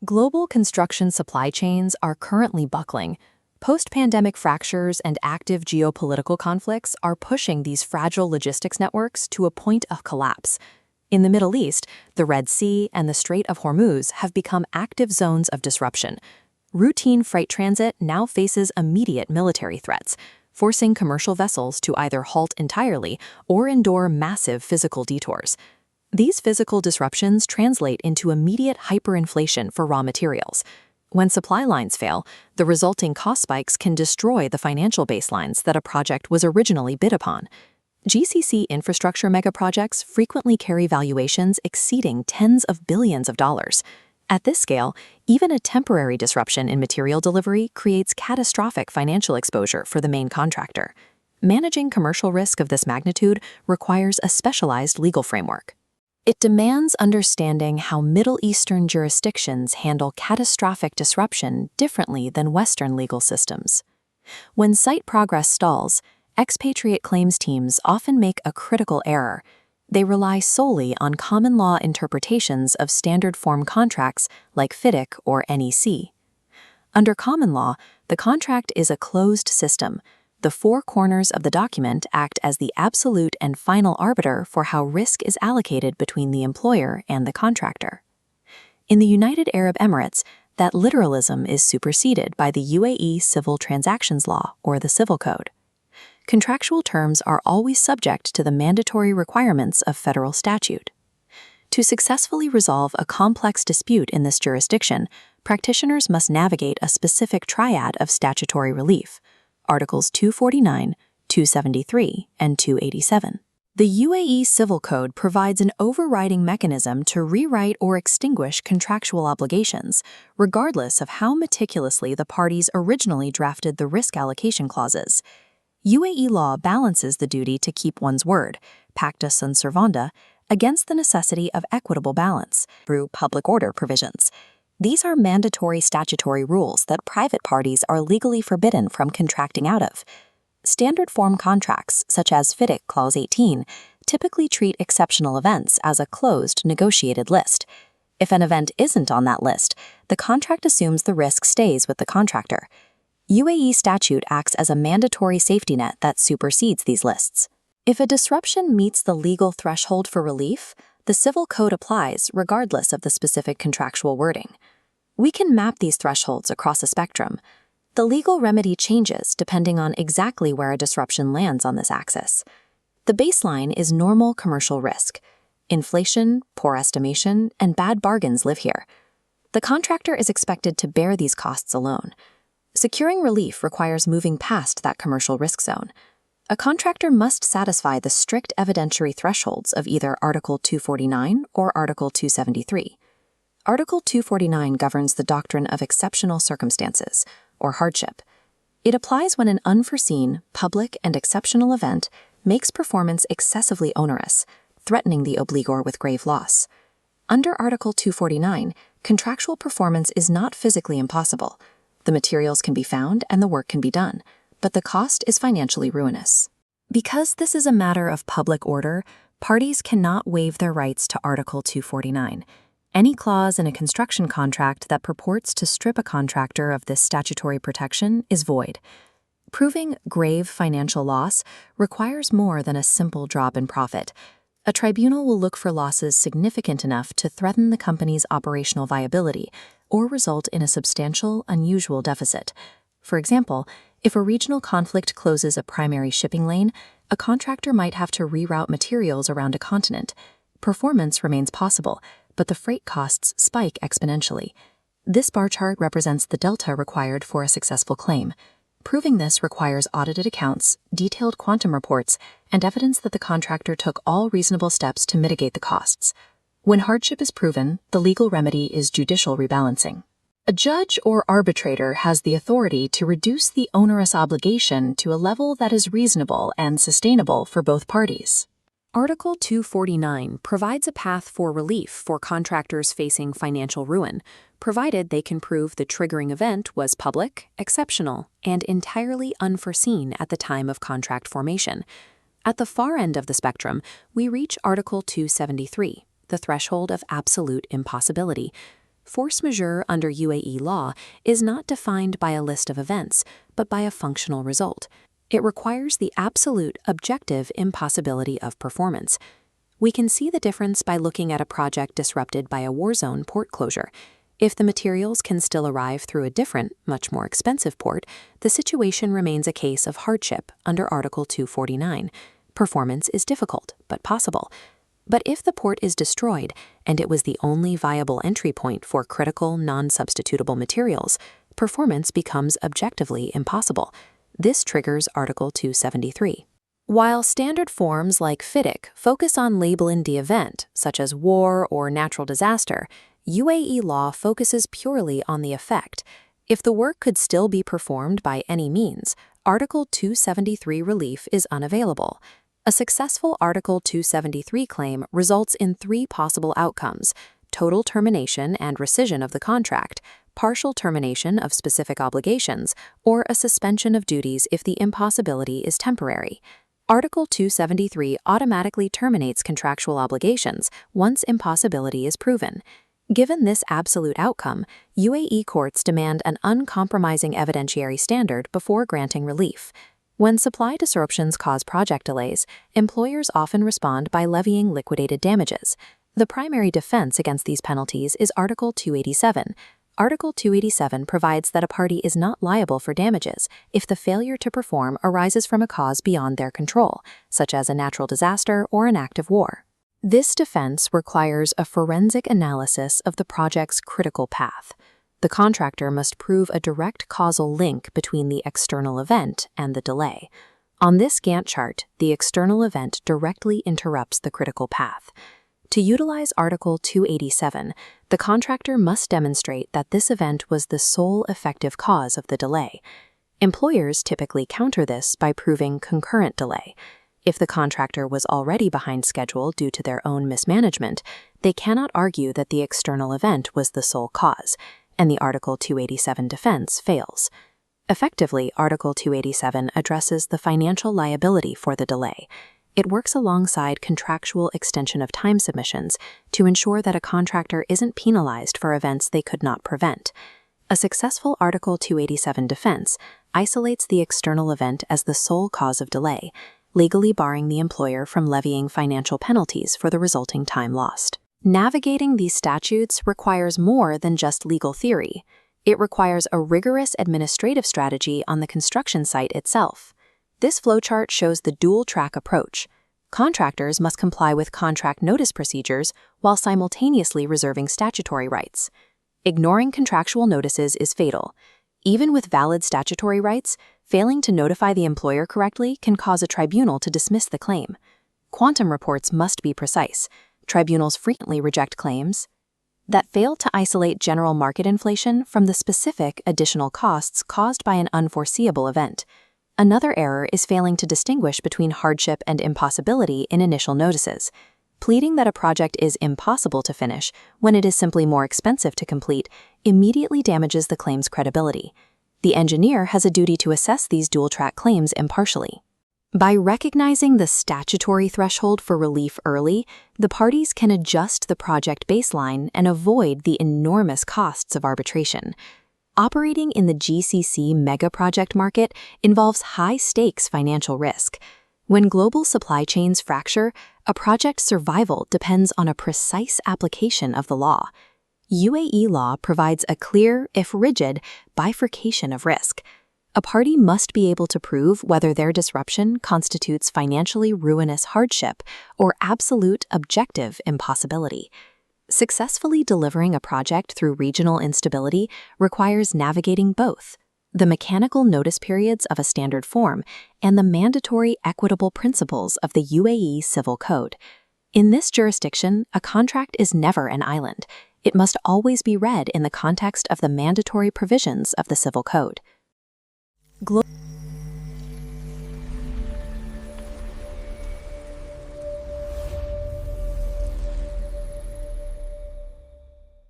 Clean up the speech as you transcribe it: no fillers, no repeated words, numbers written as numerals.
Global construction supply chains are currently buckling. Post-pandemic fractures and active geopolitical conflicts are pushing these fragile logistics networks to a point of collapse. In the Middle East, the Red Sea and the Strait of Hormuz have become active zones of disruption. Routine freight transit now faces immediate military threats, forcing commercial vessels to either halt entirely or endure massive physical detours. These physical disruptions translate into immediate hyperinflation for raw materials. When supply lines fail, the resulting cost spikes can destroy the financial baselines that a project was originally bid upon. GCC infrastructure megaprojects frequently carry valuations exceeding tens of billions of dollars. At this scale, even a temporary disruption in material delivery creates catastrophic financial exposure for the main contractor. Managing commercial risk of this magnitude requires a specialized legal framework. It demands understanding how Middle Eastern jurisdictions handle catastrophic disruption differently than Western legal systems. When site progress stalls, expatriate claims teams often make a critical error. They rely solely on common law interpretations of standard form contracts like FIDIC or NEC. Under common law, the contract is a closed system. The four corners of the document act as the absolute and final arbiter for how risk is allocated between the employer and the contractor. In the United Arab Emirates, that literalism is superseded by the UAE Civil Transactions Law, or the Civil Code. Contractual terms are always subject to the mandatory requirements of federal statute. To successfully resolve a complex dispute in this jurisdiction, practitioners must navigate a specific triad of statutory relief, Articles 249, 273, and 287. The UAE Civil Code provides an overriding mechanism to rewrite or extinguish contractual obligations, regardless of how meticulously the parties originally drafted the risk allocation clauses. UAE law balances the duty to keep one's word, pacta sunt servanda, against the necessity of equitable balance through public order provisions. These are mandatory statutory rules that private parties are legally forbidden from contracting out of. Standard form contracts, such as FIDIC Clause 18, typically treat exceptional events as a closed, negotiated list. If an event isn't on that list, the contract assumes the risk stays with the contractor. UAE statute acts as a mandatory safety net that supersedes these lists. If a disruption meets the legal threshold for relief, the Civil Code applies regardless of the specific contractual wording. We can map these thresholds across a spectrum. The legal remedy changes depending on exactly where a disruption lands on this axis. The baseline is normal commercial risk. Inflation, poor estimation, and bad bargains live here. The contractor is expected to bear these costs alone. Securing relief requires moving past that commercial risk zone. A contractor must satisfy the strict evidentiary thresholds of either Article 249 or Article 273. Article 249 governs the doctrine of exceptional circumstances, or hardship. It applies when an unforeseen, public, and exceptional event makes performance excessively onerous, threatening the obligor with grave loss. Under Article 249, contractual performance is not physically impossible. The materials can be found and the work can be done, but the cost is financially ruinous. Because this is a matter of public order, parties cannot waive their rights to Article 249. Any clause in a construction contract that purports to strip a contractor of this statutory protection is void. Proving grave financial loss requires more than a simple drop in profit. A tribunal will look for losses significant enough to threaten the company's operational viability or result in a substantial, unusual deficit. For example, if a regional conflict closes a primary shipping lane, a contractor might have to reroute materials around a continent. Performance remains possible, but the freight costs spike exponentially. This bar chart represents the delta required for a successful claim. Proving this requires audited accounts, detailed quantum reports, and evidence that the contractor took all reasonable steps to mitigate the costs. When hardship is proven, the legal remedy is judicial rebalancing. A judge or arbitrator has the authority to reduce the onerous obligation to a level that is reasonable and sustainable for both parties. Article 249 provides a path for relief for contractors facing financial ruin, provided they can prove the triggering event was public, exceptional, and entirely unforeseen at the time of contract formation. At the far end of the spectrum, we reach Article 273, the threshold of absolute impossibility. Force majeure under UAE law is not defined by a list of events, but by a functional result. It requires the absolute objective impossibility of performance. We can see the difference by looking at a project disrupted by a war zone port closure. If the materials can still arrive through a different, much more expensive port, the situation remains a case of hardship under Article 249. Performance is difficult, but possible. But if the port is destroyed, and it was the only viable entry point for critical, non-substitutable materials, performance becomes objectively impossible. This triggers Article 273. While standard forms like FIDIC focus on labeling the event, such as war or natural disaster, UAE law focuses purely on the effect. If the work could still be performed by any means, Article 273 relief is unavailable. A successful Article 273 claim results in three possible outcomes: total termination and rescission of the contract, partial termination of specific obligations, or a suspension of duties if the impossibility is temporary. Article 273 automatically terminates contractual obligations once impossibility is proven. Given this absolute outcome, UAE courts demand an uncompromising evidentiary standard before granting relief. When supply disruptions cause project delays, employers often respond by levying liquidated damages. The primary defense against these penalties is Article 287. Article 287 provides that a party is not liable for damages if the failure to perform arises from a cause beyond their control, such as a natural disaster or an act of war. This defense requires a forensic analysis of the project's critical path. The contractor must prove a direct causal link between the external event and the delay. On this Gantt chart, the external event directly interrupts the critical path. To utilize Article 287, the contractor must demonstrate that this event was the sole effective cause of the delay. Employers typically counter this by proving concurrent delay. If the contractor was already behind schedule due to their own mismanagement, they cannot argue that the external event was the sole cause, and the Article 287 defense fails. Effectively, Article 287 addresses the financial liability for the delay. It works alongside contractual extension of time submissions to ensure that a contractor isn't penalized for events they could not prevent. A successful Article 287 defense isolates the external event as the sole cause of delay, legally barring the employer from levying financial penalties for the resulting time lost. Navigating these statutes requires more than just legal theory. It requires a rigorous administrative strategy on the construction site itself. This flowchart shows the dual-track approach. Contractors must comply with contract notice procedures while simultaneously reserving statutory rights. Ignoring contractual notices is fatal. Even with valid statutory rights, failing to notify the employer correctly can cause a tribunal to dismiss the claim. Quantum reports must be precise. Tribunals frequently reject claims that fail to isolate general market inflation from the specific additional costs caused by an unforeseeable event. Another error is failing to distinguish between hardship and impossibility in initial notices. Pleading that a project is impossible to finish when it is simply more expensive to complete immediately damages the claim's credibility. The engineer has a duty to assess these dual-track claims impartially. By recognizing the statutory threshold for relief early, the parties can adjust the project baseline and avoid the enormous costs of arbitration. Operating in the GCC mega-project market involves high-stakes financial risk. When global supply chains fracture, a project's survival depends on a precise application of the law. UAE law provides a clear, if rigid, bifurcation of risk. A party must be able to prove whether their disruption constitutes financially ruinous hardship or absolute objective impossibility. Successfully delivering a project through regional instability requires navigating both the mechanical notice periods of a standard form and the mandatory equitable principles of the UAE Civil Code. In this jurisdiction, a contract is never an island. It must always be read in the context of the mandatory provisions of the Civil Code.